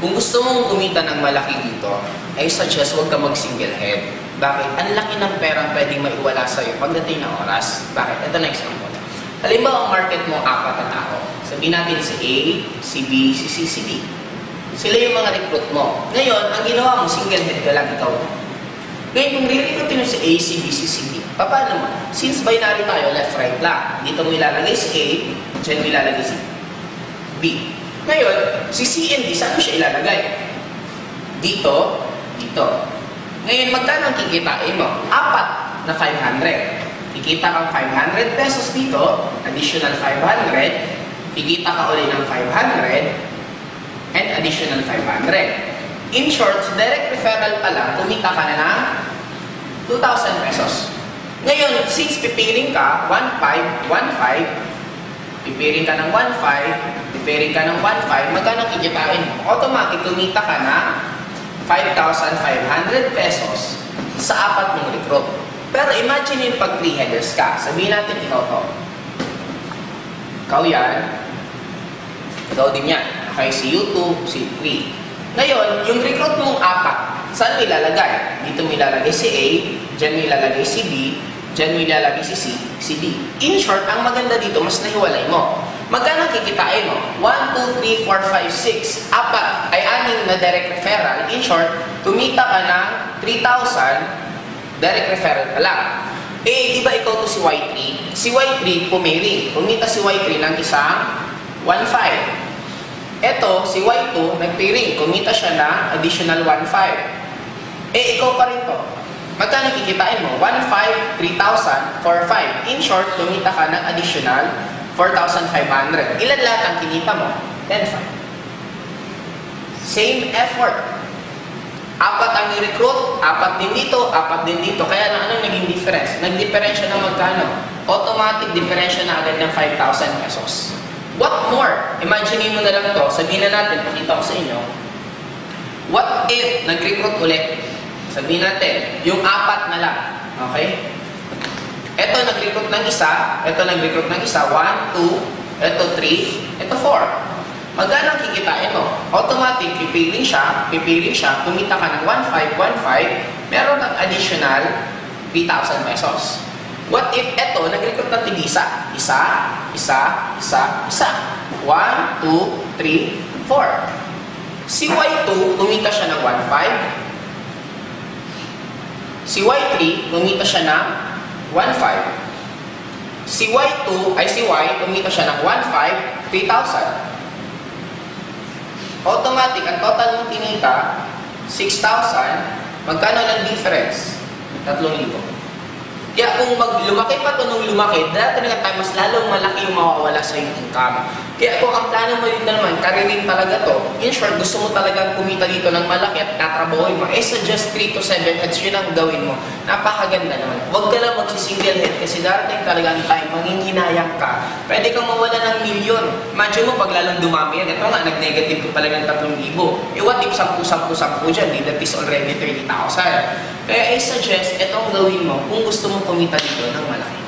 Kung gusto mong kumita ng malaki dito, I suggest huwag ka mag-single head. Bakit? Ang laki ng perang pwedeng maiwala sa'yo pagdating ng oras. Bakit? Ito na example. Halimbawa, ang market mo, 4 na tao. Sabihin natin si A, si B, si C, si D. Sila yung mga recruit mo. Ngayon, ang ginawa mo, single head ka lang, ikaw. Ngayon, kung re-recruitin mo si A, si B, si C, D, paano mo? Since binary tayo, left, right lang. Dito mo ilalagay si A, dyan mo ilalagay si B. Ngayon, si C and D, saan mo siya ilalagay? Dito, dito. Ngayon, magkano ang kikitain mo? 4 na 500. Kikita kang 500 pesos dito, additional 500. Kikita ka ulit ng 500, and additional 500. In short, direct referral pa lang, kumita ka na ng 2,000 pesos. Ngayon, since pipiling ka, 1,500, 1,500, pipiling ka ng 1,500, pipiling ka ng 1,500, magkano kikitain mo? Automatic, kumita ka na 5,500 pesos sa 4 mong recruit. Pero imagine yung pag 3 headers ka. Sabihin natin, ikaw to. Ikaw yan. Ikaw din yan. Okay, si U2, si 3. Ngayon, yung recruit mong 4, saan mo ilalagay? Dito mo ilalagay si A, dyan mo ilalagay si B, dyan mo ilalagay si C, si D. In short, ang maganda dito, mas nahiwalay mo. Magkano kikitain mo? 1, 2, 3, 4, 5, 6. 4 ay 6 na direct referral. In short, kumita ka ng 3,000 direct referral pa lang. Eh, di ba ikaw to si Y3? Si Y3, pumiling. Kumita si Y3 ng isang 1,500. Eto, si Y2, nagpiring. Kumita siya ng additional 1,500. Eh, ikaw pa rin to. Magkano kikitain mo? 1,500, 3,000, 4,500. In short, kumita ka ng additional 4,500. Ilan lahat ang kinita mo? 10,500. Same effort. 4 ang i-recruit, 4 din dito, 4 din dito. Kaya ano naging difference? Nag-differensya na magkano? Automatic differensya na agad ng 5,000 pesos. What more? Imagine mo na lang to. Sabihin na natin, pakita ko sa inyo. What if nag-recruit ulit? Sabihin natin, yung 4 na lang. Okay? Ito nag-recruit ng isa, ito nag-recruit ng isa, 1, 2, ito 3, ito 4. Magkano ang kikitain mo? Automatic, pipili siya, kumita ka ng 1,500, 1,500, meron kang additional 3,000 pesos. What if ito, nag-recruit ng tig-isa? Isa, 1, 2, 3, 4. Si Y2, kumita siya ng 1,500. Si Y3, kumita siya ng 1,500. Si Y2, ay si Y, kumita siya ng 1,500, 3,000. Automatic, ang total mong tinita, 6,000. Magkano ng difference? 3,000. Kaya kung lumaki pa ito nung lumaki, dahil talaga tayo, mas lalong malaki yung mawawala sa yung income. Kaya kung ang plano mo yun naman, karirin talaga to, in short, gusto mo talagang kumita dito ng malaki at tatrabahoin mo, suggest 3 to 7 heads, yun ang gawin mo. Napakaganda naman. Huwag ka lang magsisingle head kasi darating talaga ang time, manginghinayang ka. Pwede kang mawala ng milyon. Imagine mo, pag lalong dumami yan, ito nga, nag-negative ka pala ng 3,000. What if 10 dyan, that is already 30,000. Kaya I suggest, itong gawin mo kung gusto mong kumita dito ng malaki.